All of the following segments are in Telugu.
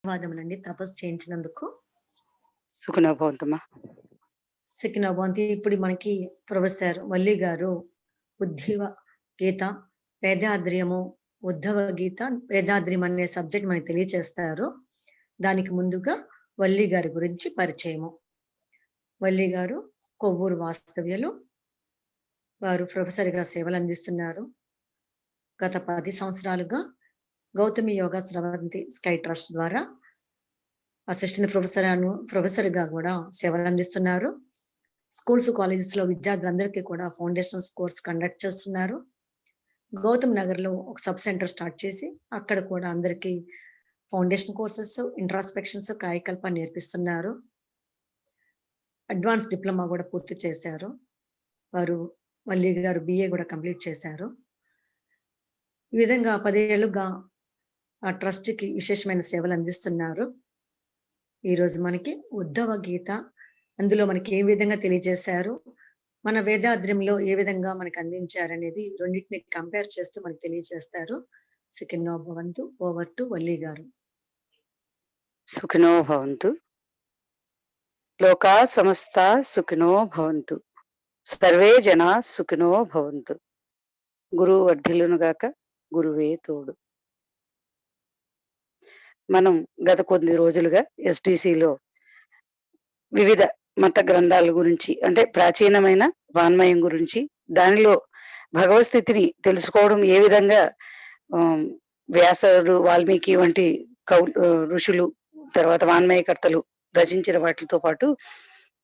ధన్యవాదములండి తపస్సు చేయించినందుకు. సుఖనో భవంతమ్మా. సుఖినో భవంతి. ఇప్పుడు మనకి ప్రొఫెసర్ వల్లి గారు ఉద్ధివ గీత, వేదాద్రియము, ఉద్ధవ గీత, వేదాద్రియం అనే సబ్జెక్ట్ మనకు తెలియచేస్తారు. దానికి ముందుగా వల్లి గారి గురించి పరిచయము. వల్లి గారు కొవ్వూరు వాస్తవ్యులు. వారు ప్రొఫెసర్‌గా సేవలందిస్తున్నారు. గత 10 సంవత్సరాలుగా గౌతమి యోగా స్రవంతి స్కై ట్రస్ట్ ద్వారా అసిస్టెంట్ ప్రొఫెసర్‌గా కూడా సేవలందిస్తున్నారు. స్కూల్స్, కాలేజెస్‌లో విద్యార్థులందరికీ కూడా ఫౌండేషనల్స్ కోర్స్ కండక్ట్ చేస్తున్నారు. గౌతమ్ నగర్‌లో ఒక సబ్ సెంటర్ స్టార్ట్ చేసి అక్కడ కూడా అందరికీ ఫౌండేషన్ కోర్సెస్, ఇంట్రాస్పెక్షన్స్, కాయకల్ప నేర్పిస్తున్నారు. అడ్వాన్స్ డిప్లొమా కూడా పూర్తి చేశారు. వారు వల్లి గారు BA కూడా కంప్లీట్ చేశారు. ఈ విధంగా 10 ఏళ్లుగా ఆ ట్రస్ట్‌కి విశేషమైన సేవలు అందిస్తున్నారు. ఈరోజు మనకి ఉద్ధవ గీత, అందులో మనకి ఏ విధంగా తెలియజేశారు, మన వేదాద్రియంలో ఏ విధంగా మనకు అందించారనేది రెండింటిని కంపేర్ చేస్తూ మనకు తెలియజేస్తారు. సుఖినో భవంతు. ఓవర్ టు వల్లి గారు. సుఖినో భవంతు. లోకా సమస్తా సుఖినో భవంతు. సర్వే జనా సుఖినో భవంతు. గురువు వర్ధిల్లునుగాక, గురువే తోడు. మనం గత కొద్ది రోజులుగా SDCలో వివిధ మత గ్రంథాల గురించి, అంటే ప్రాచీనమైన వాన్మయం గురించి, దానిలో భగవస్థితిని తెలుసుకోవడం ఏ విధంగా వ్యాసుడు, వాల్మీకి వంటి ఋషులు, తర్వాత వాన్మయకర్తలు రచించిన వాటితో పాటు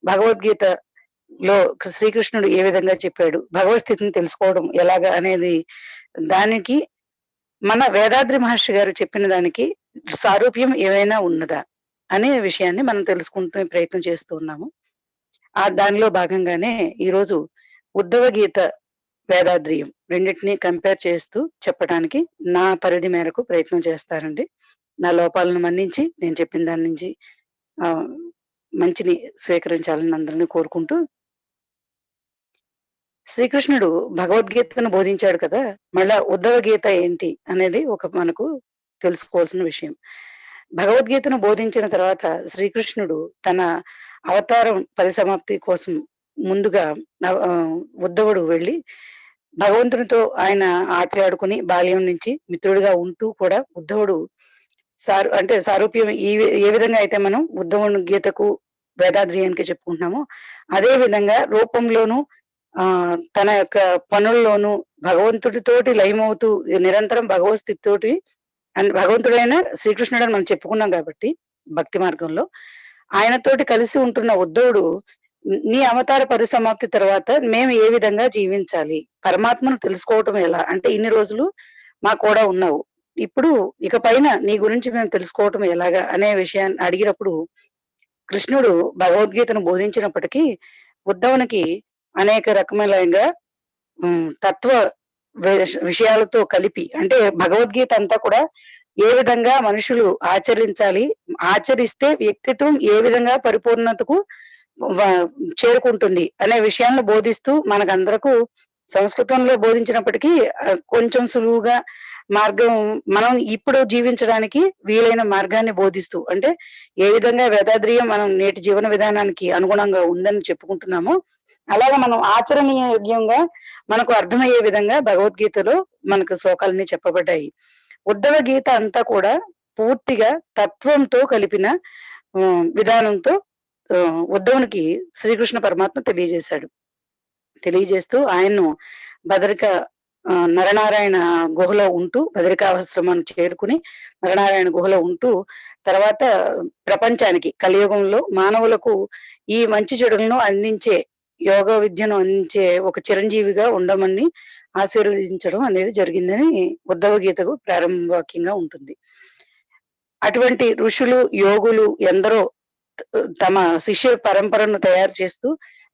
భగవద్గీతలో శ్రీకృష్ణుడు ఏ విధంగా చెప్పాడు, భగవస్థితిని తెలుసుకోవడం ఎలాగా అనేది, దానికి మన వేదాద్రి మహర్షి గారు చెప్పిన దానికి సారూప్యం ఏమైనా ఉన్నదా అనే విషయాన్ని మనం తెలుసుకుంటూ ప్రయత్నం చేస్తూ ఉన్నాము. దానిలో భాగంగానే ఈరోజు ఉద్ధవ గీత, వేదాద్రియం రెండింటినీ కంపేర్ చేస్తూ చెప్పడానికి నా పరిధి మేరకు ప్రయత్నం చేస్తానండి. నా లోపాలను మన్నించి నేను చెప్పిన దాని నుంచి మంచిని స్వీకరించాలని అందరినీ కోరుకుంటూ, శ్రీకృష్ణుడు భగవద్గీతను బోధించాడు కదా, మళ్ళా ఉద్ధవ గీత ఏంటి అనేది ఒక మనకు తెలుసుకోవాల్సిన విషయం. భగవద్గీతను బోధించిన తర్వాత శ్రీకృష్ణుడు తన అవతారం పరిసమాప్తి కోసం ముందుగా ఉద్ధవుడు వెళ్ళి భగవంతునితో ఆయన ఆటలాడుకుని బాల్యం నుంచి మిత్రుడిగా ఉంటూ కూడా ఉద్ధవుడు అంటే సారూప్యం ఏ విధంగా అయితే మనం ఉద్ధవుని గీతకు, వేదాద్రియానికి చెప్పుకుంటున్నామో అదే విధంగా రూపంలోనూ తన యొక్క పనుల్లోనూ భగవంతుడితోటి లయమవుతూ నిరంతరం భగవద్స్థితితోటి, అండ్ భగవంతుడైన శ్రీకృష్ణుడు అని మనం చెప్పుకున్నాం కాబట్టి భక్తి మార్గంలో ఆయనతోటి కలిసి ఉంటున్న ఉద్ధవుడు నీ అవతార పరిసమాప్తి తర్వాత మేము ఏ విధంగా జీవించాలి, పరమాత్మను తెలుసుకోవటం ఎలా, అంటే ఇన్ని రోజులు మా కూడా ఉన్నావు, ఇప్పుడు ఇక పైన నీ గురించి మేము తెలుసుకోవటం ఎలాగా అనే విషయాన్ని అడిగినప్పుడు కృష్ణుడు భగవద్గీతను బోధించినప్పటికీ ఉద్ధవునికి అనేక రకమైన తత్వ విషయాలతో కలిపి, అంటే భగవద్గీత అంతా కూడా ఏ విధంగా మనుషులు ఆచరించాలి, ఆచరిస్తే వ్యక్తిత్వం ఏ విధంగా పరిపూర్ణతకు చేరుకుంటుంది అనే విషయాలను బోధిస్తూ మనకందరకు సంస్కృతంలో బోధించినప్పటికీ కొంచెం సులువుగా మార్గం, మనం ఇప్పుడు జీవించడానికి వీలైన మార్గాన్ని బోధిస్తూ, అంటే ఏ విధంగా వేదాద్రియం మనం నేటి జీవన విధానానికి అనుగుణంగా ఉందని చెప్పుకుంటున్నామో అలాగే మనం ఆచరణీయంగా మనకు అర్థమయ్యే విధంగా భగవద్గీతలో మనకు శ్లోకాలన్నీ చెప్పబడ్డాయి. ఉద్ధవ గీత అంతా కూడా పూర్తిగా తత్వంతో కలిపిన విధానంతో ఉద్ధవునికి శ్రీకృష్ణ పరమాత్మ తెలియజేస్తూ ఆయన్ను బదరిక నరనారాయణ గుహలో ఉంటూ, బదరికాశ్రమాన్ని చేరుకుని నరనారాయణ గుహలో ఉంటూ, తర్వాత ప్రపంచానికి కలియుగంలో మానవులకు ఈ మంచి చెడులను అందించే, యోగ విద్యను అందించే ఒక చిరంజీవిగా ఉండమని ఆశీర్వదించడం అనేది జరిగిందని ఉద్ధవ గీతకు ప్రారంభ వాక్యంగా ఉంటుంది. అటువంటి ఋషులు, యోగులు ఎందరో తమ శిష్య పరంపరను తయారు చేస్తూ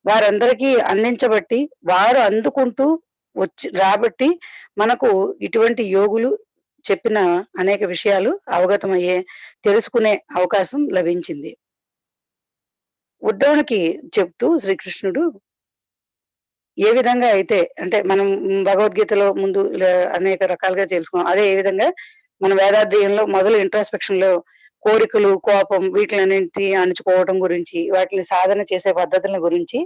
వారందరికీ అందించబట్టి, వారు అందుకుంటూ రాబట్టి మనకు ఇటువంటి యోగులు చెప్పిన అనేక విషయాలు అవగతమయ్యే, తెలుసుకునే అవకాశం లభించింది. ఉద్ధవునికి చెప్తూ శ్రీకృష్ణుడు ఏ విధంగా అయితే, అంటే మనం భగవద్గీతలో ముందు అనేక రకాలుగా తెలుసుకున్నాం, అదే ఏ విధంగా మన వేదాధ్యయంలో మొదలు ఇంట్రాస్పెక్షన్ లో కోరికలు, కోపం వీటిలన్నింటినీ అణుచుకోవడం గురించి, వాటిని సాధన చేసే పద్ధతుల గురించి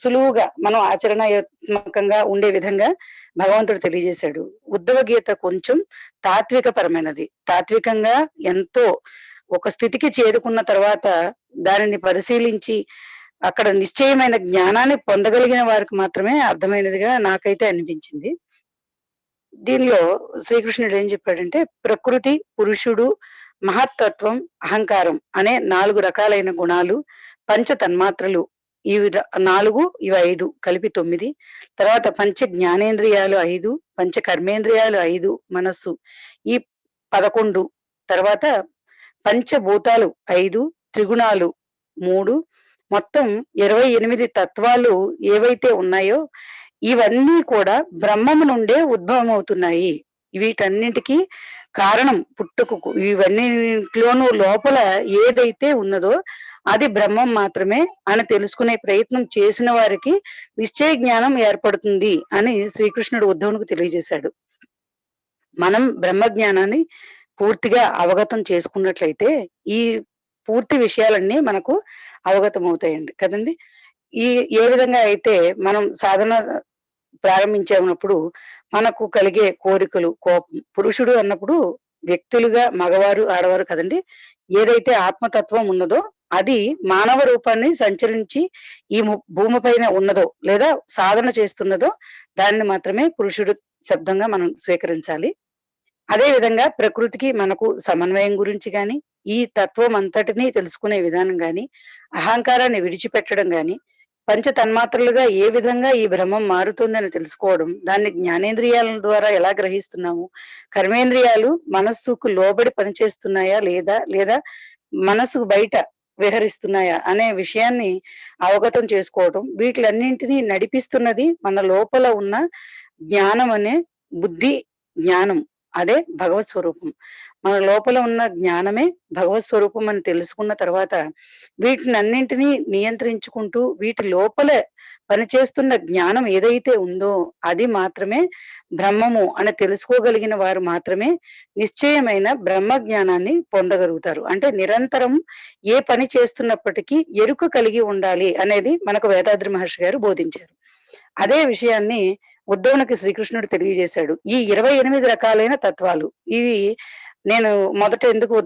సులువుగా మనం ఆచరణాత్మకంగా ఉండే విధంగా భగవంతుడు తెలియజేశాడు. ఉద్ధవ గీత కొంచెం తాత్విక పరమైనది. తాత్వికంగా ఎంతో ఒక స్థితికి చేరుకున్న తర్వాత దానిని పరిశీలించి అక్కడ నిశ్చయమైన జ్ఞానాన్ని పొందగలిగిన వారికి మాత్రమే అర్థమైనదిగా నాకైతే అనిపించింది. దీనిలో శ్రీకృష్ణుడు ఏం చెప్పాడంటే, ప్రకృతి, పురుషుడు, మహత్తత్వం, అహంకారం అనే 4 రకాలైన గుణాలు, పంచ తన్మాత్రలు ఇవి 4, ఇవి 5 కలిపి 9. తర్వాత పంచ జ్ఞానేంద్రియాలు 5, పంచ కర్మేంద్రియాలు 5, మనస్సు ఈ 11. తర్వాత పంచభూతాలు 5, త్రిగుణాలు 3, మొత్తం 28 తత్వాలు ఏవైతే ఉన్నాయో ఇవన్నీ కూడా బ్రహ్మము నుండే ఉద్భవం అవుతున్నాయి. వీటన్నిటికీ కారణం పుట్టుకకు ఇవన్నింటిలోనూ లోపల ఏదైతే ఉన్నదో అది బ్రహ్మం మాత్రమే అని తెలుసుకునే ప్రయత్నం చేసిన వారికి నిశ్చయ జ్ఞానం ఏర్పడుతుంది అని శ్రీకృష్ణుడు ఉద్ధవునికి తెలియజేశాడు. మనం బ్రహ్మ జ్ఞానాన్ని పూర్తిగా అవగతం చేసుకున్నట్లయితే ఈ పూర్తి విషయాలన్నీ మనకు అవగతం అవుతాయండి కదండి. ఏ విధంగా అయితే మనం సాధన ప్రారంభించేటప్పుడు మనకు కలిగే కోరికలు, కోపం, పురుషుడు అన్నప్పుడు వ్యక్తులుగా మగవారు, ఆడవారు కదండి. ఏదైతే ఆత్మతత్వం ఉన్నదో అది మానవ రూపాన్ని సంచరించి ఈ భూమి పైన ఉన్నదో లేదా సాధన చేస్తున్నదో దాన్ని మాత్రమే పురుషుడు శబ్దంగా మనం స్వీకరించాలి. అదే విధంగా ప్రకృతికి మనకు సమన్వయం గురించి గాని, ఈ తత్వం అంతటినీ తెలుసుకునే విధానం గాని, అహంకారాన్ని విడిచిపెట్టడం గాని, పంచ తన్మాత్రలుగా ఏ విధంగా ఈ బ్రహ్మం మారుతుందని తెలుసుకోవడం, దాన్ని జ్ఞానేంద్రియాల ద్వారా ఎలా గ్రహిస్తున్నాము, కర్మేంద్రియాలు మనస్సుకు లోబడి పనిచేస్తున్నాయా లేదా మనస్సుకు బయట విహరిస్తున్నాయా అనే విషయాన్ని అవగతం చేసుకోవడం, వీటిలన్నింటినీ నడిపిస్తున్నది మన లోపల ఉన్న జ్ఞానం అనే బుద్ధి జ్ఞానం. అదే భగవత్ స్వరూపం. మన లోపల ఉన్న జ్ఞానమే భగవత్ స్వరూపం అని తెలుసుకున్న తర్వాత వీటిని అన్నింటినీ నియంత్రించుకుంటూ వీటి లోపల పనిచేస్తున్న జ్ఞానం ఏదైతే ఉందో అది మాత్రమే బ్రహ్మము అని తెలుసుకోగలిగిన వారు మాత్రమే నిశ్చయమైన బ్రహ్మ జ్ఞానాన్ని పొందగలుగుతారు. అంటే నిరంతరం ఏ పని చేస్తున్నప్పటికీ ఎరుక కలిగి ఉండాలి అనేది మనకు వేదాద్రి మహర్షి గారు బోధించారు. అదే విషయాన్ని ఉద్ధవునికి శ్రీకృష్ణుడు తెలియజేశాడు. ఈ 28 రకాలైన తత్వాలు ఇవి నేను మొదట ఎందుకు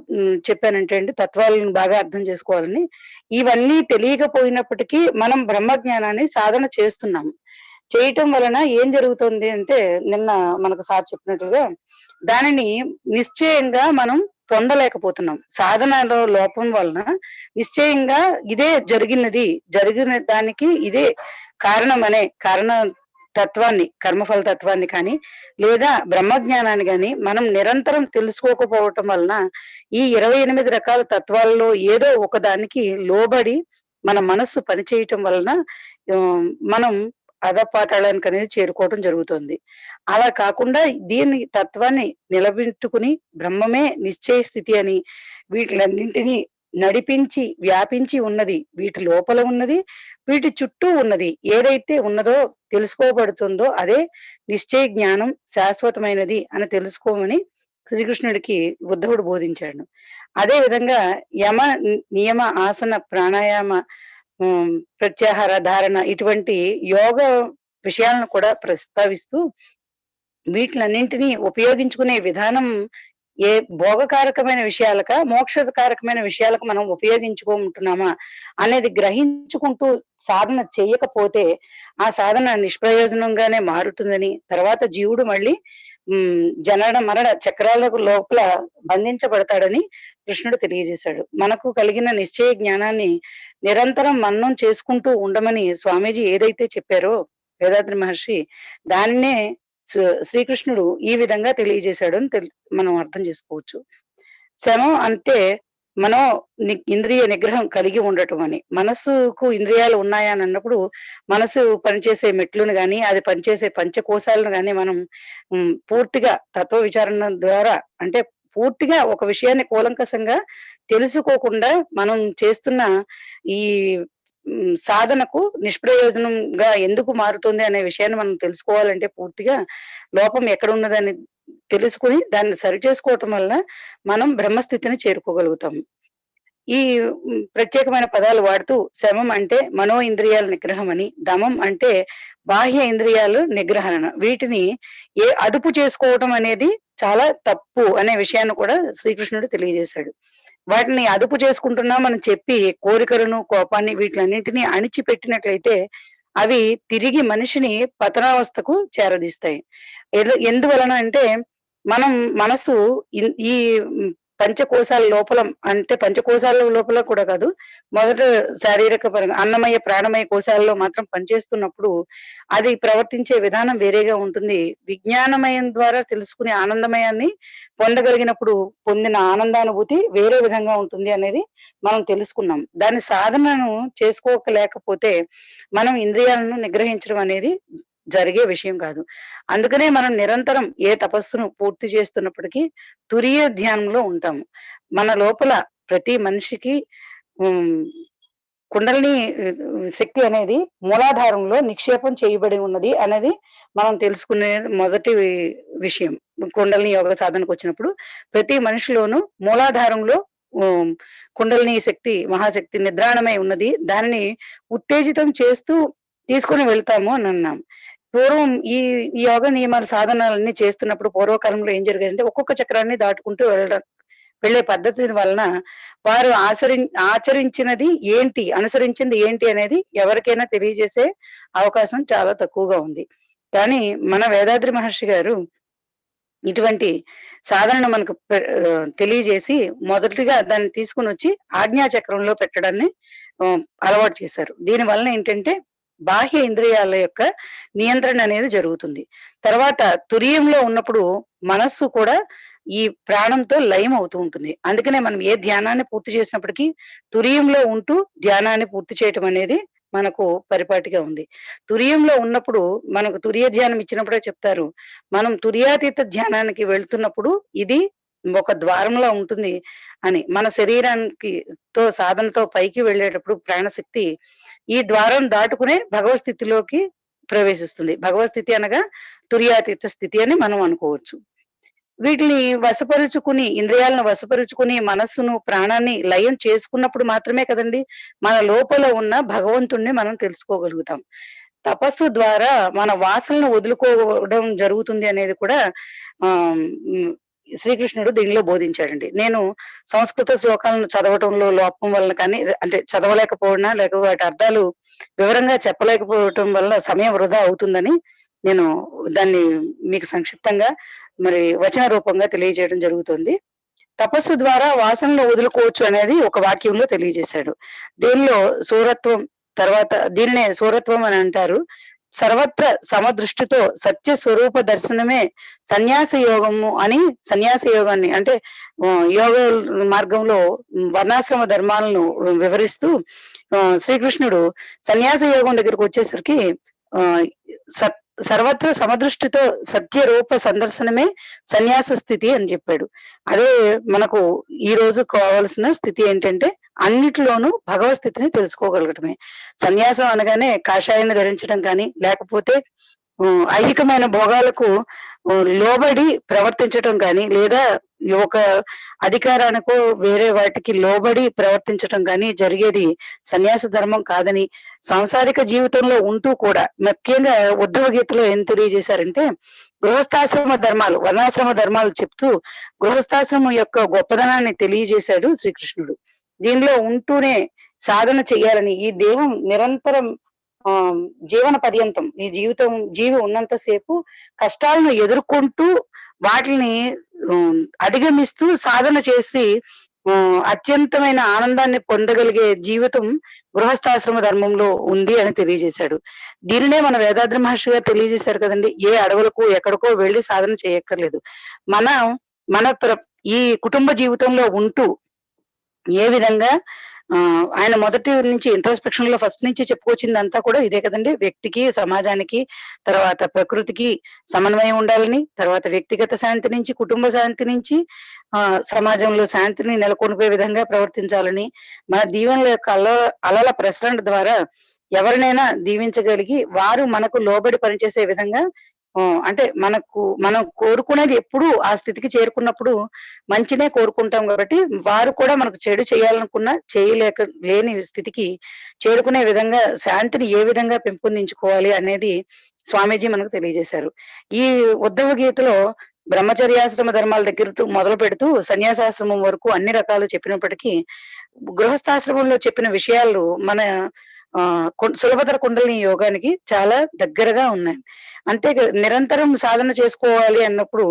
చెప్పానంటే అండి, తత్వాలను బాగా అర్థం చేసుకోవాలని. ఇవన్నీ తెలియకపోయినప్పటికీ మనం బ్రహ్మ జ్ఞానాన్ని సాధన చేస్తున్నాము. చేయటం వలన ఏం జరుగుతుంది అంటే, నిన్న మనకు సార్ చెప్పినట్లుగా దానిని నిశ్చయంగా మనం పొందలేకపోతున్నాం. సాధనలో లోపం వలన నిశ్చయంగా ఇదే జరిగిన దానికి ఇదే కారణం అనే కారణ తత్వాన్ని, కర్మఫల తత్వాన్ని కానీ లేదా బ్రహ్మజ్ఞానాన్ని కానీ మనం నిరంతరం తెలుసుకోకపోవటం వలన ఈ 28 రకాల తత్వాలలో ఏదో ఒకదానికి లోబడి మన మనస్సు పనిచేయటం వలన మనం అధపాతాళానికి అనేది చేరుకోవటం జరుగుతుంది. అలా కాకుండా దీన్ని తత్వాన్ని నిలబెట్టుకుని బ్రహ్మమే నిశ్చయ స్థితి అని వీటిలన్నింటినీ నడిపించి వ్యాపించి ఉన్నది, వీటి లోపల ఉన్నది, వీటి చుట్టూ ఉన్నది ఏదైతే ఉన్నదో తెలుసుకోబడుతుందో అదే నిశ్చయ జ్ఞానం శాశ్వతమైనది అని తెలుసుకోమని శ్రీకృష్ణుడికి ఉద్ధవుడు బోధించాడు. అదే విధంగా యమ, నియమ, ఆసన, ప్రాణాయామ, ప్రత్యాహార, ధారణ ఇటువంటి యోగ విషయాలను కూడా ప్రస్తావిస్తూ వీటిలన్నింటినీ ఉపయోగించుకునే విధానం ఏ భోగకారకమైన విషయాలక మోక్షకారకమైన విషయాలకు మనం ఉపయోగించుకుంటున్నామా అనేది గ్రహించుకుంటూ సాధన చేయకపోతే ఆ సాధన నిష్ప్రయోజనంగానే మారుతుందని, తర్వాత జీవుడు మళ్ళీ జనన మరణ చక్రాలకు లోపల బంధించబడతాడని కృష్ణుడు తెలియజేశాడు. మనకు కలిగిన నిశ్చయ జ్ఞానాన్ని నిరంతరం మననం చేసుకుంటూ ఉండమని స్వామీజీ ఏదైతే చెప్పారో వేదాద్రి మహర్షి, దాన్నే శ్రీకృష్ణుడు ఈ విధంగా తెలియజేశాడు అని మనం అర్థం చేసుకోవచ్చు. శమం అంటే మనం ఇంద్రియ నిగ్రహం కలిగి ఉండటం అని. మనస్సుకు ఇంద్రియాలు ఉన్నాయా అని అన్నప్పుడు మనసు పనిచేసే మెట్లను గాని, అది పనిచేసే పంచకోశాలను గాని మనం పూర్తిగా తత్వ విచారణ ద్వారా, అంటే పూర్తిగా ఒక విషయాన్ని కూలంకషంగా తెలుసుకోకుండా మనం చేస్తున్న ఈ సాధనకు నిష్ప్రయోజనంగా ఎందుకు మారుతుంది అనే విషయాన్ని మనం తెలుసుకోవాలంటే పూర్తిగా లోపం ఎక్కడ ఉన్నదని తెలుసుకొని దాన్ని సరిచేసుకోవటం వల్ల మనం బ్రహ్మస్థితిని చేరుకోగలుగుతాం. ఈ ప్రత్యేకమైన పదాలు వాడుతూ శమం అంటే మనో ఇంద్రియాల నిగ్రహం అని, దమం అంటే బాహ్య ఇంద్రియాలు నిగ్రహణ. వీటిని అదుపు చేసుకోవటం అనేది చాలా తప్పు అనే విషయాన్ని కూడా శ్రీకృష్ణుడు తెలియజేశాడు. వాటిని అదుపు చేసుకుంటున్నామని చెప్పి కోరికలను, కోపాన్ని వీటిలన్నింటినీ అణిచిపెట్టినట్లయితే అవి తిరిగి మనిషిని పతనావస్థకు చేరదీస్తాయి. ఎందువలన అంటే మనం మనసు ఈ పంచకోశాల లోపల, అంటే పంచకోశాల లోపల కూడా కాదు, మొదట శారీరక పరంగా అన్నమయ ప్రాణమయ కోశాలలో మాత్రం పనిచేస్తున్నప్పుడు అది ప్రవర్తించే విధానం వేరేగా ఉంటుంది. విజ్ఞానమయం ద్వారా తెలుసుకునే ఆనందమయాన్ని పొందగలిగినప్పుడు పొందిన ఆనందానుభూతి వేరే విధంగా ఉంటుంది అనేది మనం తెలుసుకున్నాం. దాని సాధనను చేసుకోలేకపోతే మనం ఇంద్రియాలను నిగ్రహించడం అనేది జరిగే విషయం కాదు. అందుకనే మనం నిరంతరం ఏ తపస్సును పూర్తి చేస్తున్నప్పటికీ తురియ ధ్యానంలో ఉంటాము. మన లోపల ప్రతి మనిషికి కుండలిని శక్తి అనేది మూలాధారంలో నిక్షేపం చేయబడి ఉన్నది అనేది మనం తెలుసుకునే మొదటి విషయం. కుండలిని యోగ సాధనకు వచ్చినప్పుడు ప్రతి మనిషిలోనూ మూలాధారంలో కుండలిని శక్తి, మహాశక్తి నిద్రాణమై ఉన్నది. దానిని ఉత్తేజితం చేస్తూ తీసుకుని వెళ్తాము అని అన్నాం. పూర్వం ఈ యోగ నియమాల సాధనాలన్నీ చేస్తున్నప్పుడు పూర్వకాలంలో ఏం జరిగేదంటే ఒక్కొక్క చక్రాన్ని దాటుకుంటూ వెళ్ళే పద్ధతి వలన వారు ఆచరించినది ఏంటి, అనుసరించింది ఏంటి అనేది ఎవరికైనా తెలియజేసే అవకాశం చాలా తక్కువగా ఉంది. కానీ మన వేదాద్రి మహర్షి గారు ఇటువంటి సాధనను మనకు తెలియజేసి మొదటిగా దాన్ని తీసుకుని వచ్చి ఆజ్ఞాచక్రంలో పెట్టడాన్ని అలవాటు చేశారు. దీని వలన ఏంటంటే బాహ్య ఇంద్రియాల యొక్క నియంత్రణ అనేది జరుగుతుంది. తర్వాత తురియంలో ఉన్నప్పుడు మనస్సు కూడా ఈ ప్రాణంతో లయం అవుతూ ఉంటుంది. అందుకనే మనం ఏ ధ్యానాన్ని పూర్తి చేసినప్పటికీ తురియంలో ఉంటూ ధ్యానాన్ని పూర్తి చేయటం అనేది మనకు పరిపాటిగా ఉంది. తురియంలో ఉన్నప్పుడు మనకు తురియ ధ్యానం ఇచ్చినప్పుడే చెప్తారు, మనం తురియాతీత ధ్యానానికి వెళ్తున్నప్పుడు ఇది ఒక ద్వారంలా ఉంటుంది అని. మన శరీరానికి సాధనతో పైకి వెళ్ళేటప్పుడు ప్రాణశక్తి ఈ ద్వారం దాటుకునే భగవత్ స్థితిలోకి ప్రవేశిస్తుంది. భగవత్ స్థితి అనగా తురియాతీత స్థితి అని మనం అనుకోవచ్చు. వీటిని వశపరుచుకుని, ఇంద్రియాలను వశపరుచుకుని మనస్సును, ప్రాణాన్ని లయం చేసుకున్నప్పుడు మాత్రమే కదండి మన లోపల ఉన్న భగవంతుణ్ణి మనం తెలుసుకోగలుగుతాం. తపస్సు ద్వారా మన వాసనను వదులుకోవడం జరుగుతుంది అనేది కూడా శ్రీకృష్ణుడు దీనిలో బోధించాడండి. నేను సంస్కృత శ్లోకాలను చదవటంలో లోపం వలన కానీ, అంటే చదవలేకపోవడం లేక వాటి అర్థాలు వివరంగా చెప్పలేకపోవటం వల్ల సమయం వృధా అవుతుందని నేను దాన్ని మీకు సంక్షిప్తంగా మరి వచన రూపంగా తెలియజేయడం జరుగుతుంది. తపస్సు ద్వారా వాసనలు వదులుకోవచ్చు అనేది ఒక వాక్యంలో తెలియజేశాడు. దీనిలో సూరత్వం, తర్వాత దీన్నే సూరత్వం అని అంటారు. సర్వత్ర సమదృష్టితో సత్య స్వరూప దర్శనమే సన్యాస యోగము అని, సన్యాస యోగాన్ని అంటే యోగ మార్గంలో వర్ణాశ్రమ ధర్మాలను వివరిస్తూ శ్రీకృష్ణుడు సన్యాస యోగం దగ్గరకు వచ్చేసరికి సర్వత్ర సమదృష్టితో సత్య రూప సందర్శనమే సన్యాస స్థితి అని చెప్పాడు. అదే మనకు ఈ రోజు కావాల్సిన స్థితి ఏంటంటే అన్నిటిలోనూ భగవత్ స్థితిని తెలుసుకోగలగటమే. సన్యాసం అనగానే కాషాయాన్ని ధరించడం కానీ, లేకపోతే ఐహికమైన భోగాలకు లోబడి ప్రవర్తించటం కానీ, లేదా ఒక అధికారానికో వేరే వాటికి లోబడి ప్రవర్తించటం కానీ జరిగేది సన్యాస ధర్మం కాదని, సాంసారిక జీవితంలో ఉంటూ కూడా ముఖ్యంగా ఉద్ధవ గీతలో ఏం తెలియజేశారంటే గృహస్థాశ్రమ ధర్మాలు, వర్ణాశ్రమ ధర్మాలు చెప్తూ గృహస్థాశ్రమం యొక్క గొప్పదనాన్ని తెలియజేశాడు శ్రీకృష్ణుడు. దీనిలో ఉంటూనే సాధన చెయ్యాలని, ఈ దేహం నిరంతరం జీవన పర్యంతం, ఈ జీవి ఉన్నంతసేపు కష్టాలను ఎదుర్కొంటూ వాటిని అధిగమిస్తూ సాధన చేసి అత్యంతమైన ఆనందాన్ని పొందగలిగే జీవితం గృహస్థాశ్రమ ధర్మంలో ఉంది అని తెలియజేశాడు. దీనినే మన వేదాద్రి మహర్షి గారు తెలియజేశారు కదండి. ఏ అడవులకు ఎక్కడికో వెళ్ళి సాధన చేయక్కర్లేదు. మన ఈ కుటుంబ జీవితంలో ఉంటూ ఏ విధంగా ఆయన మొదటి నుంచి ఇంట్రోస్పెక్షన్ లో ఫస్ట్ నుంచి చెప్పుకొచ్చింది అంతా కూడా ఇదే కదండి. వ్యక్తికి, సమాజానికి, తర్వాత ప్రకృతికి సమన్వయం ఉండాలని, తర్వాత వ్యక్తిగత శాంతి నుంచి, కుటుంబ శాంతి నుంచి సమాజంలో శాంతిని నెలకొల్పే విధంగా ప్రవర్తించాలని, మన దీవెనల యొక్క అలల ప్రసరణ ద్వారా ఎవరినైనా దీవించగలిగి వారు మనకు లోబడి పనిచేసే విధంగా అంటే మనం కోరుకునేది ఎప్పుడు ఆ స్థితికి చేరుకున్నప్పుడు మంచినే కోరుకుంటాం కాబట్టి, వారు కూడా మనకు చెడు చేయాలనుకున్నా లేని స్థితికి చేరుకునే విధంగా శాంతిని ఏ విధంగా పెంపొందించుకోవాలి అనేది స్వామీజీ మనకు తెలియజేశారు. ఈ ఉద్ధవ గీతలో బ్రహ్మచర్యాశ్రమ ధర్మాల దగ్గరతో మొదలుపెడుతూ సన్యాసాశ్రమం వరకు అన్ని రకాలు చెప్పినప్పటికీ, గృహస్థాశ్రమంలో చెప్పిన విషయాలు మన సులభతర కుండలిని యోగానికి చాలా దగ్గరగా ఉన్నాయి. నిరంతరం సాధన చేసుకోవాలి అన్నప్పుడు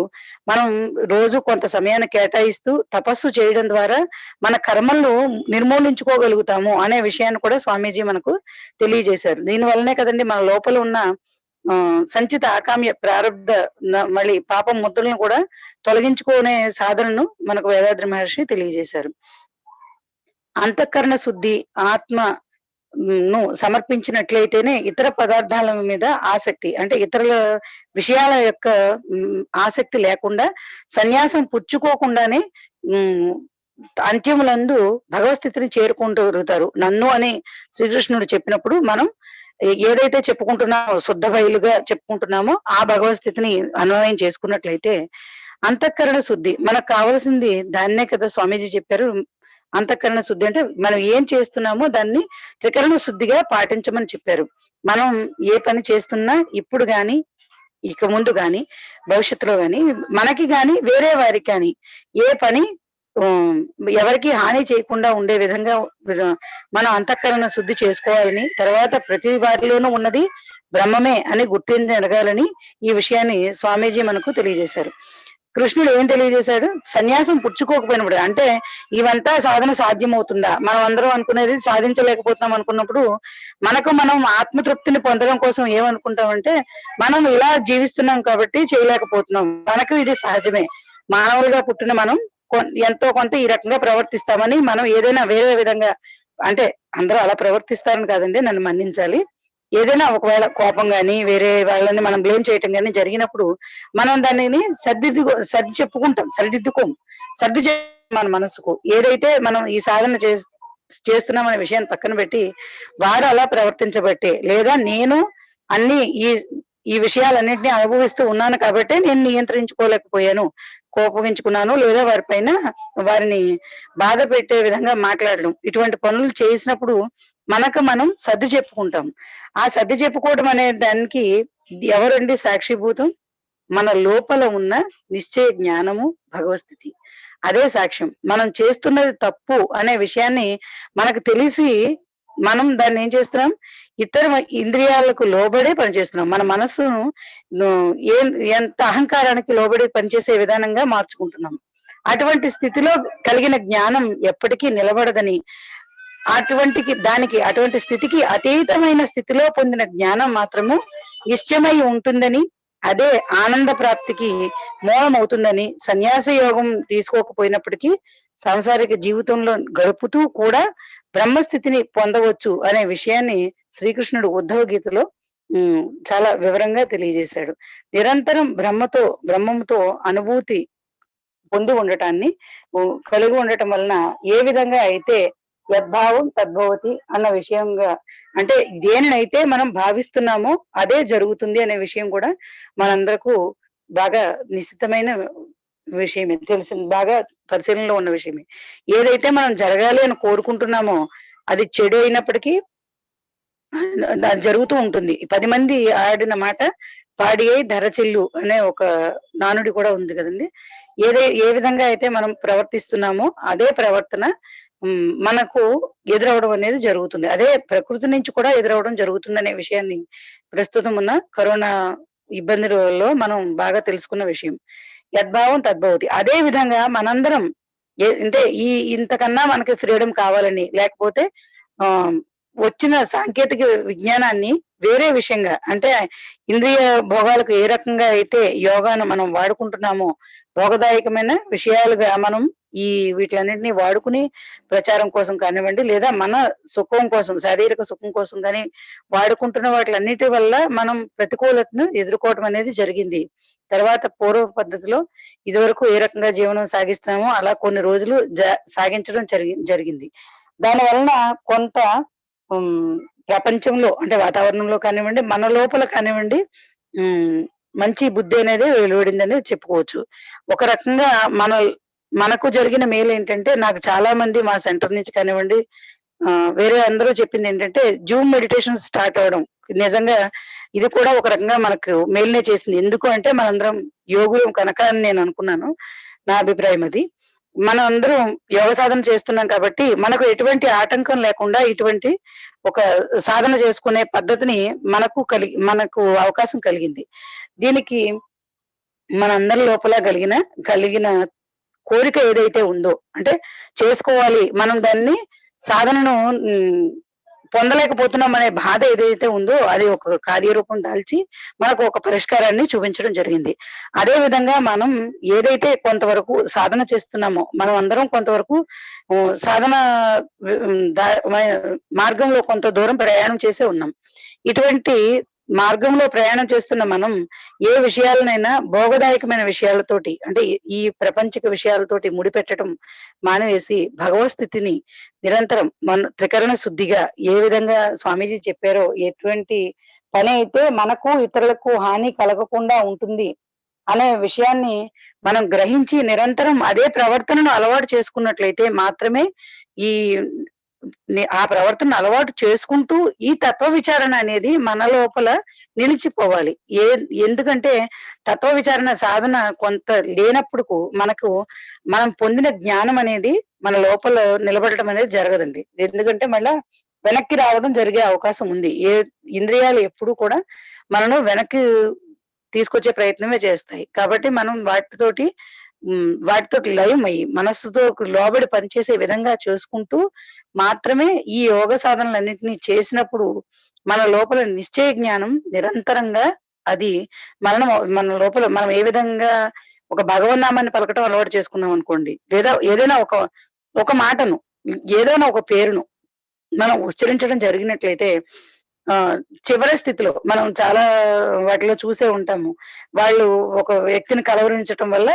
మనం రోజు కొంత సమయాన్ని కేటాయిస్తూ తపస్సు చేయడం ద్వారా మన కర్మలను నిర్మూలించుకోగలుగుతాము అనే విషయాన్ని కూడా స్వామీజీ మనకు తెలియజేశారు. దీని వల్లనే కదండి మన లోపల ఉన్న సంచిత ఆకామ్య ప్రారబ్ధ మళ్ళీ పాపం ముద్రలను కూడా తొలగించుకునే సాధనను మనకు వేదాద్రి మహర్షి తెలియజేశారు. అంతఃకరణ శుద్ధి ఆత్మ ను సమర్పించినట్లయితేనే ఇతర పదార్థాల మీద ఆసక్తి, అంటే ఇతరుల విషయాల యొక్క ఆసక్తి లేకుండా సన్యాసం పుచ్చుకోకుండానే అంత్యములందు భగవస్థితిని చేరుకుంటారు. నన్ను అని శ్రీకృష్ణుడు చెప్పినప్పుడు మనం ఏదైతే చెప్పుకుంటున్నామో శుద్ధ బయలుగా చెప్పుకుంటున్నామో ఆ భగవస్థితిని అన్వయం చేసుకున్నట్లయితే అంతఃకరణ శుద్ధి మనకు కావాల్సింది దాన్నే కదా స్వామీజీ చెప్పారు. అంతఃకరణ శుద్ధి అంటే మనం ఏం చేస్తున్నామో దాన్ని త్రికరణ శుద్ధిగా పాటించమని చెప్పారు. మనం ఏ పని చేస్తున్నా ఇప్పుడు గాని ఇక ముందు గాని భవిష్యత్తులో గాని మనకి గాని వేరే వారికి కానీ ఏ పని ఎవరికి హాని చేయకుండా ఉండే విధంగా మనం అంతఃకరణ శుద్ధి చేసుకోవాలని, తర్వాత ప్రతి వారిలోనూ ఉన్నది బ్రహ్మమే అని గుర్తించగలని ఈ విషయాన్ని స్వామీజీ మనకు తెలియజేశారు. కృష్ణుడు ఏం తెలియజేశాడు? సన్యాసం పుచ్చుకోకపోయినప్పుడు, అంటే ఇవంతా సాధన సాధ్యమవుతుందా, మనం అందరం అనుకునేది సాధించలేకపోతున్నాం అనుకున్నప్పుడు మనం ఆత్మతృప్తిని పొందడం కోసం ఏమనుకుంటామంటే మనం ఇలా జీవిస్తున్నాం కాబట్టి చేయలేకపోతున్నాం, మనకు ఇది సహజమే, మానవులుగా పుట్టిన మనం ఎంతో కొంత ఈ రకంగా ప్రవర్తిస్తామని మనం ఏదైనా వేరే విధంగా, అంటే అందరూ అలా ప్రవర్తిస్తారని కాదండి, నన్ను మన్నించాలి, ఏదైనా ఒకవేళ కోపం గాని వేరే వాళ్ళని మనం బ్లేమ్ చేయటం గానీ జరిగినప్పుడు మనం దానిని సరిదిద్దుకోం మన మనసుకు ఏదైతే మనం ఈ సాధన చేస్తున్నాం అనే విషయాన్ని పక్కన పెట్టి వారు అలా ప్రవర్తించబట్టే, లేదా నేను అన్ని ఈ విషయాలన్నింటినీ అనుభవిస్తూ ఉన్నాను కాబట్టి నేను నియంత్రించుకోలేకపోయాను, కోపగించుకున్నాను, లేదా వారిని బాధ పెట్టే విధంగా మాట్లాడడం, ఇటువంటి పనులు చేసినప్పుడు మనం సర్ది చెప్పుకుంటాం. ఆ సర్ది చెప్పుకోవడం అనే దానికి ఎవరండి సాక్షిభూతం? మన లోపల ఉన్న నిశ్చయ జ్ఞానము, భగవస్థితి, అదే సాక్ష్యం. మనం చేస్తున్నది తప్పు అనే విషయాన్ని మనకు తెలిసి మనం దాన్ని ఏం చేస్తున్నాం? ఇతర ఇంద్రియాలకు లోబడే పనిచేస్తున్నాం. మన మనస్సును ఎంత అహంకారానికి లోబడి పనిచేసే విధానంగా మార్చుకుంటున్నాం. అటువంటి స్థితిలో కలిగిన జ్ఞానం ఎప్పటికీ నిలబడదని, అటువంటి స్థితికి అతీతమైన స్థితిలో పొందిన జ్ఞానం మాత్రము నిశ్చయమై ఉంటుందని, అదే ఆనంద ప్రాప్తికి మూలమవుతుందని, సన్యాస యోగం తీసుకోకపోయినప్పటికీ సాంసారిక జీవితంలో గడుపుతూ కూడా బ్రహ్మస్థితిని పొందవచ్చు అనే విషయాన్ని శ్రీకృష్ణుడు ఉద్ధవ గీతలో చాలా వివరంగా తెలియజేశాడు. నిరంతరం బ్రహ్మంతో అనుభూతి పొంది ఉండటాన్ని కలిగి ఉండటం వలన ఏ విధంగా అయితే యద్భావం తద్భవతి అన్న విషయంగా, అంటే దేనినైతే మనం భావిస్తున్నామో అదే జరుగుతుంది అనే విషయం కూడా మనందరకు బాగా నిశ్చితమైన విషయమే, తెలిసింది, బాగా పరిశీలనలో ఉన్న విషయమే. ఏదైతే మనం జరగాలి అని కోరుకుంటున్నామో అది చెడు అయినప్పటికీ జరుగుతూ ఉంటుంది. 10 మంది ఆడిన మాట పాడి అయి ధరచెల్లు అనే ఒక నానుడి కూడా ఉంది కదండి. ఏ విధంగా అయితే మనం ప్రవర్తిస్తున్నామో అదే ప్రవర్తన మనకు ఎదురవడం అనేది జరుగుతుంది. అదే ప్రకృతి నుంచి కూడా ఎదురవడం జరుగుతుందనే విషయాన్ని ప్రస్తుతం ఉన్న కరోనా ఇబ్బందులలో మనం బాగా తెలుసుకున్న విషయం. యద్భావం తద్భవతి. అదే విధంగా మనందరం అంటే ఇంతకన్నా మనకి ఫ్రీడమ్ కావాలని, లేకపోతే వచ్చిన సాంకేతిక విజ్ఞానాన్ని వేరే విషయంగా, అంటే ఇంద్రియ భోగాలకు ఏ రకంగా అయితే యోగాను మనం వాడుకుంటున్నామో, భోగదాయకమైన విషయాలుగా మనం వీటిలన్నింటినీ వాడుకుని ప్రచారం కోసం కానివ్వండి, లేదా మన సుఖం కోసం, శారీరక సుఖం కోసం కానీ వాడుకుంటున్న వాటిలన్నిటి వల్ల మనం ప్రతికూలతను ఎదుర్కోవడం అనేది జరిగింది. తర్వాత పూర్వ పద్ధతిలో ఇదివరకు ఏ రకంగా జీవనం సాగిస్తున్నామో అలా కొన్ని రోజులు సాగించడం జరిగింది. దాని వలన కొంత ప్రపంచంలో, అంటే వాతావరణంలో కానివ్వండి, మన లోపల కానివ్వండి, మంచి బుద్ధి అనేది వెలువడిందని చెప్పుకోవచ్చు. ఒక రకంగా మన మనకు జరిగిన మేలేంటంటే, నాకు చాలా మంది మా సెంటర్ నుంచి కానివ్వండి, వేరే అందరూ చెప్పిందేంటంటే, జూమ్ మెడిటేషన్ స్టార్ట్ అవ్వడం. నిజంగా ఇది కూడా ఒక రకంగా మనకు మేలునే చేసింది. ఎందుకు అంటే, మనందరం యోగులం కనుక అని నేను అనుకున్నాను. నా అభిప్రాయం అది. మనం అందరం యోగ సాధన చేస్తున్నాం కాబట్టి, మనకు ఎటువంటి ఆటంకం లేకుండా ఇటువంటి ఒక సాధన చేసుకునే పద్ధతిని మనకు అవకాశం కలిగింది. దీనికి మనందరి లోపల కలిగిన కోరిక ఏదైతే ఉందో, అంటే చేసుకోవాలి, మనం దాన్ని సాధనను పొందలేకపోతున్నాం అనే బాధ ఏదైతే ఉందో, అది ఒక కార్యరూపం దాల్చి మనకు ఒక పరిష్కారాన్ని చూపించడం జరిగింది. అదే విధంగా మనం ఏదైతే కొంతవరకు సాధన చేస్తున్నామో, మనం అందరం కొంతవరకు సాధన మార్గంలో కొంత దూరం ప్రయాణం చేసే ఉన్నాం. ఇటువంటి మార్గంలో ప్రయాణం చేస్తున్న మనం ఏ విషయాలనైనా భోగదాయకమైన విషయాలతోటి, అంటే ఈ ప్రపంచిక విషయాలతోటి ముడిపెట్టడం మానివేసి భగవత్ స్థితిని నిరంతరం మన త్రికరణ శుద్ధిగా ఏ విధంగా స్వామీజీ చెప్పారో, ఎటువంటి పని అయితే మనకు ఇతరులకు హాని కలగకుండా ఉంటుంది అనే విషయాన్ని మనం గ్రహించి నిరంతరం అదే ప్రవర్తనను అలవాటు చేసుకున్నట్లయితే మాత్రమే ఈ ఆ ప్రవర్తన అలవాటు చేసుకుంటూ ఈ తత్వ విచారణ అనేది మన లోపల నిలిచిపోవాలి. ఎందుకంటే తత్వ విచారణ సాధన కొంత లేనప్పుడు మనకు మనం పొందిన జ్ఞానం అనేది మన లోపల నిలబడటం అనేది జరగదండి. ఎందుకంటే మళ్ళా వెనక్కి రావడం జరిగే అవకాశం ఉంది. ఇంద్రియాలు ఎప్పుడు కూడా మనను వెనక్కి తీసుకొచ్చే ప్రయత్నమే చేస్తాయి. కాబట్టి మనం వాటితోటి లయం అయ్యి మనస్సుతో లోబడి పనిచేసే విధంగా చేసుకుంటూ మాత్రమే ఈ యోగ సాధనలన్నింటినీ చేసినప్పుడు మన లోపల నిశ్చయ జ్ఞానం నిరంతరంగా అది మన లోపల మనం ఏ విధంగా ఒక భగవన్నామాన్ని పలకటం అలవాటు చేసుకున్నాం అనుకోండి, లేదా ఏదైనా ఒక మాటను, ఏదైనా ఒక పేరును మనం ఉచ్చరించడం జరిగినట్లయితే చివరి స్థితిలో మనం చాలా వాటిలో చూసే ఉంటాము. వాళ్ళు ఒక వ్యక్తిని కలవరించటం వల్ల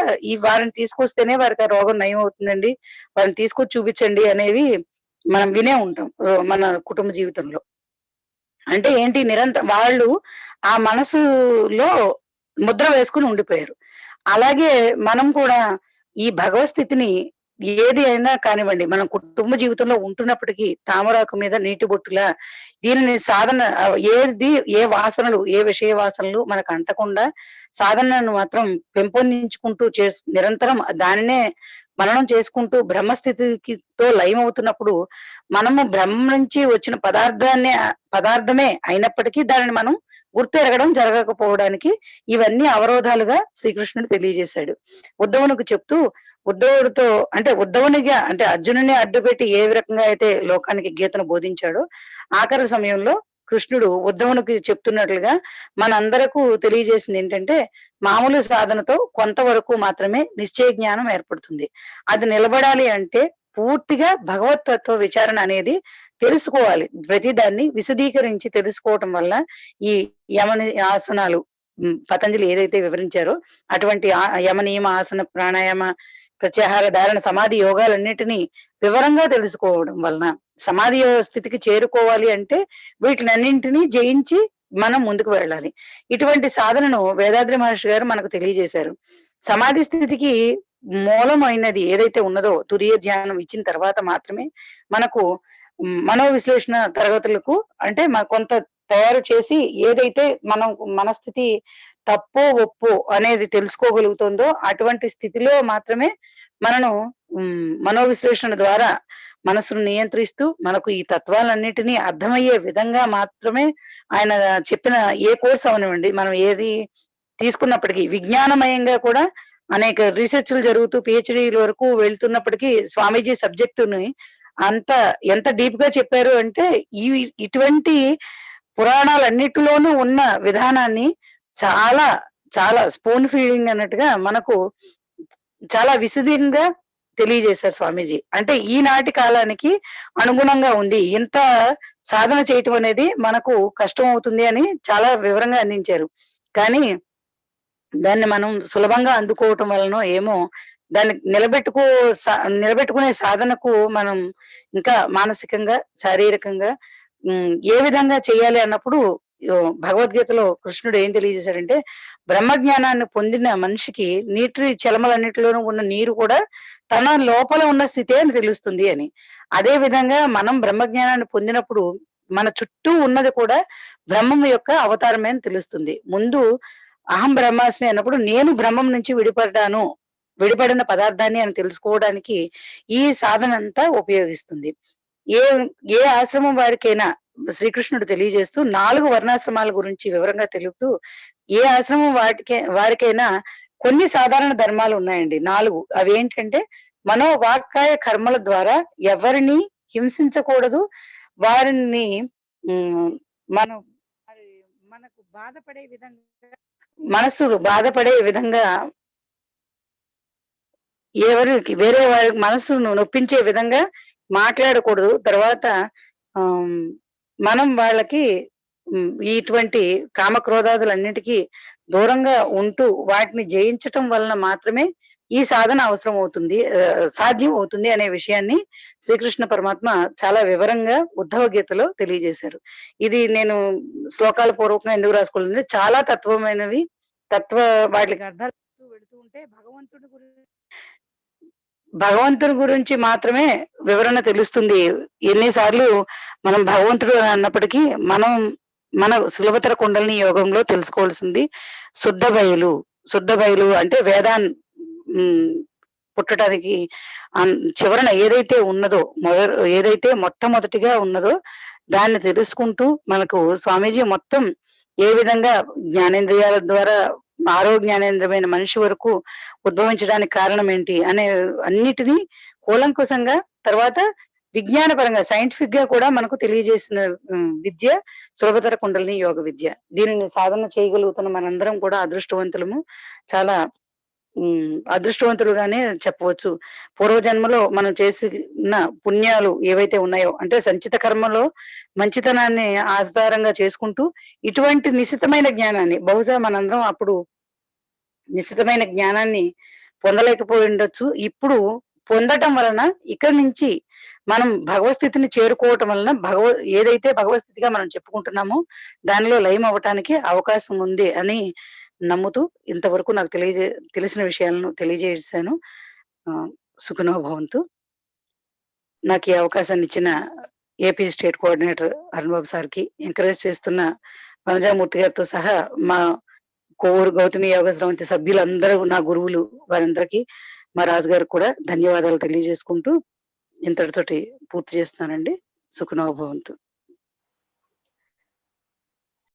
వారిని తీసుకొస్తేనే వారికి ఆ రోగం నయం అవుతుందండి, వారిని తీసుకొచ్చి చూపించండి అనేవి మనం వినే ఉంటాం మన కుటుంబ జీవితంలో. అంటే ఏంటి, నిరంతరం వాళ్ళు ఆ మనసులో ముద్ర వేసుకుని ఉండిపోయారు. అలాగే మనం కూడా ఈ భగవత్ స్థితిని ఏది అయినా కానివ్వండి, మనం కుటుంబ జీవితంలో ఉంటున్నప్పటికీ తామరాకు మీద నీటి బొట్టులా దీనిని సాధన ఏ వాసనలు, ఏ విషయ వాసనలు మనకు అంటకుండా సాధనను మాత్రం పెంపొందించుకుంటూ నిరంతరం దానినే మననం చేసుకుంటూ బ్రహ్మస్థితితో లయం అవుతున్నప్పుడు మనము బ్రహ్మ నుంచి వచ్చిన పదార్థమే అయినప్పటికీ దానిని మనం గుర్తెరగడం జరగకపోవడానికి ఇవన్నీ అవరోధాలుగా శ్రీకృష్ణుడు తెలియజేశాడు. ఉద్ధవునికి చెప్తూ, ఉద్ధవునిగా అంటే అర్జునుని అడ్డుపెట్టి ఏ రకంగా అయితే లోకానికి గీతను బోధించాడో, ఆఖరి సమయంలో కృష్ణుడు ఉద్ధవునికి చెప్తున్నట్లుగా మనందరకు తెలియజేసింది ఏంటంటే, మామూలు సాధనతో కొంతవరకు మాత్రమే నిశ్చయ జ్ఞానం ఏర్పడుతుంది. అది నిలబడాలి అంటే పూర్తిగా భగవత్ తత్వ విచారణ అనేది తెలుసుకోవాలి. ప్రతిదాన్ని విశదీకరించి తెలుసుకోవటం వల్ల ఈ ఆసనాలు పతంజలి ఏదైతే వివరించారో అటువంటి యమ నియమ ఆసన ప్రాణాయామ ప్రత్యాహార ధారణ సమాధి యోగాలన్నిటినీ వివరంగా తెలుసుకోవడం వలన సమాధి స్థితికి చేరుకోవాలి అంటే వీటినన్నింటినీ జయించి మనం ముందుకు వెళ్ళాలి. ఇటువంటి సాధనను వేదాద్రి మహర్షి గారు మనకు తెలియజేశారు. సమాధి స్థితికి మూలమైనది ఏదైతే ఉన్నదో తురియ ధ్యానం ఇచ్చిన తర్వాత మాత్రమే మనకు మనోవిశ్లేషణ తరగతులకు అంటే కొంత తయారు చేసి ఏదైతే మన స్థితి తప్పో ఒప్పో అనేది తెలుసుకోగలుగుతుందో అటువంటి స్థితిలో మాత్రమే మనను మనోవిశ్లేషణ ద్వారా మనసును నియంత్రిస్తూ మనకు ఈ తత్వాలన్నిటినీ అర్థమయ్యే విధంగా మాత్రమే ఆయన చెప్పిన ఏ కోర్స్ అవనివ్వండి, మనం ఏది తీసుకున్నప్పటికీ విజ్ఞానమయంగా కూడా అనేక రీసెర్చ్లు జరుగుతూ పిహెచ్డీల వరకు వెళ్తున్నప్పటికీ స్వామీజీ సబ్జెక్టుని ఎంత డీప్ గా చెప్పారు అంటే ఇటువంటి పురాణాలన్నిటిలోనూ ఉన్న విధానాన్ని చాలా చాలా స్పూన్ ఫీడింగ్ అన్నట్టుగా మనకు చాలా విశదీయంగా తెలియజేశారు స్వామీజీ. అంటే ఈనాటి కాలానికి అనుగుణంగా ఉంది, ఇంత సాధన చేయటం అనేది మనకు కష్టం అవుతుంది అని చాలా వివరంగా అందించారు. కానీ దాన్ని మనం సులభంగా అందుకోవటం వలన ఏమో దాన్ని నిలబెట్టుకునే సాధనకు మనం ఇంకా మానసికంగా శారీరకంగా ఏ విధంగా చేయాలి అన్నప్పుడు భగవద్గీతలో కృష్ణుడు ఏం తెలియజేశాడంటే, బ్రహ్మజ్ఞానాన్ని పొందిన మనిషికి నీటి చలమలన్నిటిలోనూ ఉన్న నీరు కూడా తన లోపల ఉన్న స్థితే అని తెలుస్తుంది అని. అదే విధంగా మనం బ్రహ్మజ్ఞానాన్ని పొందినప్పుడు మన చుట్టూ ఉన్నది కూడా బ్రహ్మం యొక్క అవతారమే అని తెలుస్తుంది. ముందు అహం బ్రహ్మాస్మి అన్నప్పుడు నేను బ్రహ్మం నుంచి విడిపడిన పదార్థాన్ని అని తెలుసుకోవడానికి ఈ సాధన అంతా ఉపయోగిస్తుంది. ఏ ఏ ఆశ్రమం వారికైనా శ్రీకృష్ణుడు తెలియజేస్తూ 4 వర్ణాశ్రమాల గురించి వివరంగా తెలుపుతూ, ఏ ఆశ్రమం వారికైనా కొన్ని సాధారణ ధర్మాలు ఉన్నాయండి. 4 అవేంటంటే, మనో వాక్కాయ కర్మల ద్వారా ఎవరిని హింసించకూడదు. వారిని హ్మ్, మనం మనకు బాధపడే విధంగా మనస్సు బాధపడే విధంగా ఎవరికి వేరే వారి మనస్సును నొప్పించే విధంగా మాట్లాడకూడదు. తర్వాత ఆహ్, మనం వాళ్ళకి ఇటువంటి కామక్రోధాదులన్నిటికీ దూరంగా ఉంటూ వాటిని జయించటం వలన మాత్రమే ఈ సాధన అవసరం అవుతుంది. సాధ్యం అవుతుంది అనే విషయాన్ని శ్రీకృష్ణ పరమాత్మ చాలా వివరంగా ఉద్ధవ గీతలో తెలియజేశారు. ఇది నేను శ్లోకాల పూర్వకంగా ఎందుకు రాసుకోలేదంటే చాలా తత్వమైనవి. తత్వ వాటికి అర్థాలు వెళుతూ ఉంటే భగవంతుని గురించి మాత్రమే వివరణ తెలుస్తుంది. ఎన్ని సార్లు మనం భగవంతుడు అని అన్నప్పటికీ మన సులభతర కుండలిని యోగంలో తెలుసుకోవాల్సింది శుద్ధ బయలు. శుద్ధ బయలు అంటే హ్మ్. పుట్టడానికి చివరన ఏదైతే ఉన్నదో ఏదైతే మొట్టమొదటిగా ఉన్నదో దాన్ని తెలుసుకుంటూ మనకు స్వామీజీ మొత్తం ఏ విధంగా జ్ఞానేంద్రియాల ద్వారా ఆరో జ్ఞానేంద్రియమైన మనిషి వరకు ఉద్భవించడానికి కారణం ఏంటి అనే అన్నిటినీ కూలంకుషంగా తర్వాత విజ్ఞానపరంగా సైంటిఫిక్ గా కూడా మనకు తెలియజేసిన విద్య సులభతర కుండలిని యోగ విద్య. దీనిని సాధన చేయగలుగుతున్న మనందరం కూడా అదృష్టవంతులము. చాలా అదృష్టవంతులుగానే చెప్పవచ్చు. పూర్వజన్మలో మనం చేసిన పుణ్యాలు ఏవైతే ఉన్నాయో అంటే సంచిత కర్మలో మంచితనాన్ని ఆధారంగా చేసుకుంటూ ఇటువంటి నిశితమైన జ్ఞానాన్ని బహుశా మనందరం అప్పుడు నిశితమైన జ్ఞానాన్ని పొందలేకపోయి ఉండొచ్చు. ఇప్పుడు పొందటం వలన ఇక్కడి నుంచి మనం భగవత్ స్థితిని చేరుకోవటం వలన ఏదైతే భగవత్ స్థితిగా మనం చెప్పుకుంటున్నామో దానిలో లయం అవ్వటానికి అవకాశం ఉంది అని నమ్ముతూ ఇంతవరకు నాకు తెలిసిన విషయాలను తెలియజేశాను. సుఖినో భవంతు. నాకు ఈ అవకాశాన్ని ఇచ్చిన ఏపీ స్టేట్ కోఆర్డినేటర్ అరుణ్ బాబు సార్‌కి, ఎంకరేజ్ చేస్తున్న వనజామూర్తి గారితో సహా మా కోవూరు గౌతమి యోగ స్రవంతి సభ్యులందరూ నా గురువులు వారందరికీ, మా రాజు గారికి కూడా ధన్యవాదాలు తెలియజేసుకుంటూ ఇంతటితోటి పూర్తి చేస్తున్నానండి. సుఖినో భవంతు.